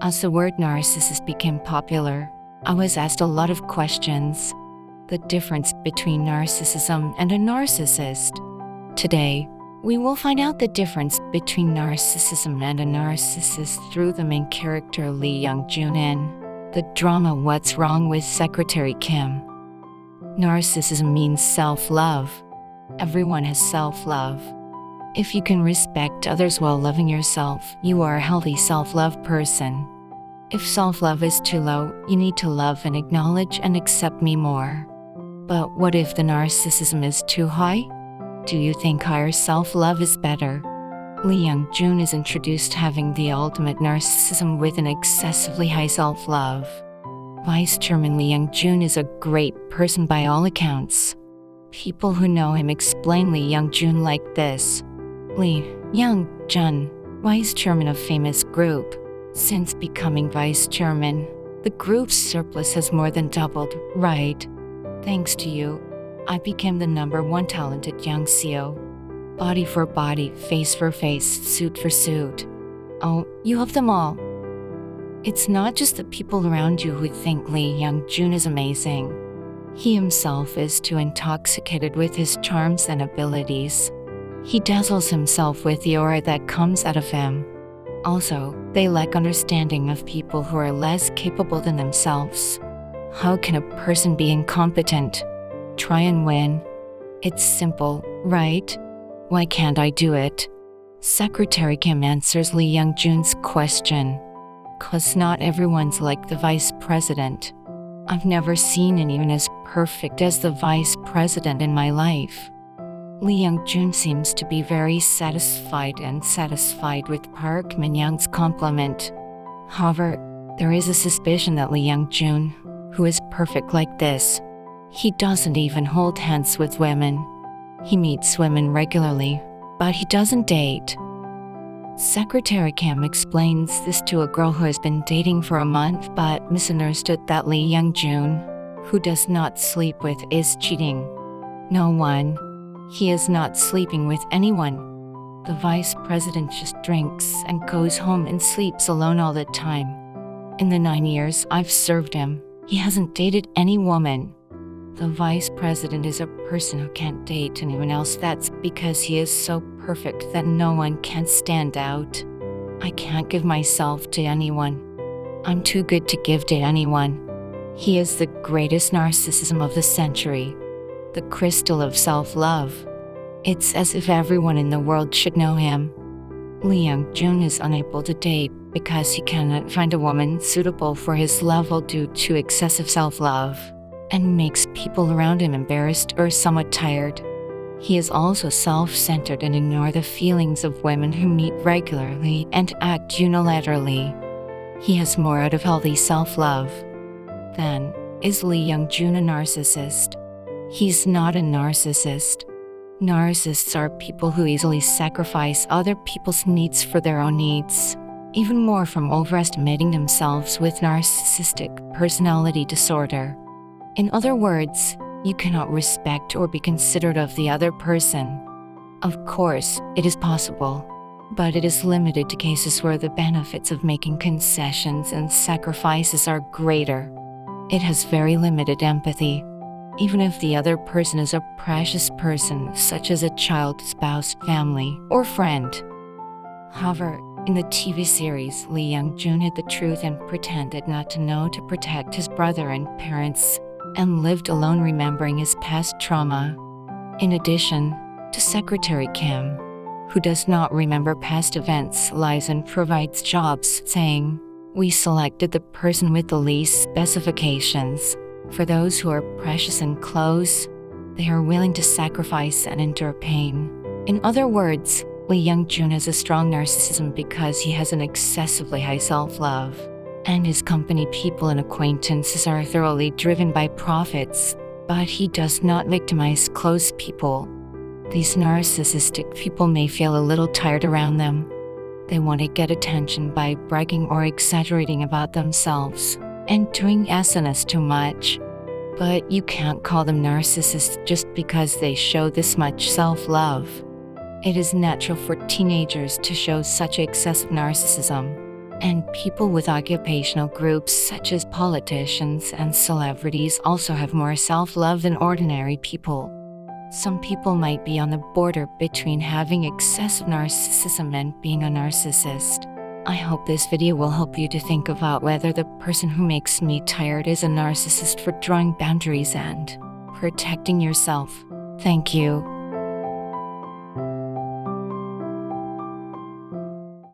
As the word narcissist became popular, I was asked a lot of questions. The difference between narcissism and a narcissist. Today, we will find out the difference between narcissism and a narcissist through the main character Lee Young-jun in the drama What's Wrong with Secretary Kim. Narcissism means self-love. Everyone has self-love. If you can respect others while loving yourself, you are a healthy self-love person. If self-love is too low, you need to love and acknowledge and accept me more. But what if the narcissism is too high? Do you think higher self-love is better? Lee Young-jun is introduced having the ultimate narcissism with an excessively high self-love. Vice Chairman Lee Young-jun is a great person by all accounts. People who know him explain Lee Young-jun like this. Lee Young-jun, Vice Chairman of famous group. Since becoming Vice Chairman, the group's surplus has more than doubled, right? Thanks to you, I became the #1 talented young CEO. Body for body, face for face, suit for suit. Oh, you have them all. It's not just the people around you who think Lee Young-jun is amazing. He himself is too intoxicated with his charms and abilities. He dazzles himself with the aura that comes out of him. Also, they lack understanding of people who are less capable than themselves. How can a person be incompetent? Try and win. It's simple, right? Why can't I do it? Secretary Kim answers Lee Young-jun's question. 'Cause not everyone's like the vice president. I've never seen anyone as perfect as the vice president in my life. Lee Young-jun seems to be very satisfied with Park Min-young's compliment. However, there is a suspicion that Lee Young-jun, who is perfect like this, he doesn't even hold hands with women. He meets women regularly, but he doesn't date. Secretary Kim explains this to a girl who has been dating for a month but misunderstood that Lee Young-jun, who does not sleep with, is cheating. No one. He is not sleeping with anyone. The vice president just drinks and goes home and sleeps alone all the time. In the 9 years I've served him, he hasn't dated any woman. The vice president is a person who can't date anyone else. That's because he is so perfect that no one can stand out. I can't give myself to anyone. I'm too good to give to anyone. He is the greatest narcissism of the century. The crystal of self-love. It's as if everyone in the world should know him. Lee Young-jun is unable to date because he cannot find a woman suitable for his level due to excessive self-love, and makes people around him embarrassed or somewhat tired. He is also self-centered and ignores the feelings of women who meet regularly and act unilaterally. He has more out of healthy self-love. Then, is Lee Young-jun a narcissist? He's not a narcissist. Narcissists are people who easily sacrifice other people's needs for their own needs, even more from overestimating themselves with narcissistic personality disorder. In other words, you cannot respect or be considerate of the other person. Of course, it is possible, but it is limited to cases where the benefits of making concessions and sacrifices are greater. It has very limited empathy. Even if the other person is a precious person, such as a child, spouse, family, or friend. However, in the TV series, Lee Young-jun hid the truth and pretended not to know to protect his brother and parents, and lived alone remembering his past trauma. In addition to Secretary Kim, who does not remember past events, lies and provides jobs, saying, "We selected the person with the least specifications. For those who are precious and close, they are willing to sacrifice and endure pain." In other words, Lee Young-jun has a strong narcissism because he has an excessively high self-love, and his company people and acquaintances are thoroughly driven by profits, but he does not victimize close people. These narcissistic people may feel a little tired around them. They want to get attention by bragging or exaggerating about themselves, and doing SNS too much. But you can't call them narcissists just because they show this much self-love. It is natural for teenagers to show such excessive narcissism. And people with occupational groups such as politicians and celebrities also have more self-love than ordinary people. Some people might be on the border between having excessive narcissism and being a narcissist. I hope this video will help you to think about whether the person who makes me tired is a narcissist for drawing boundaries and protecting yourself. Thank you.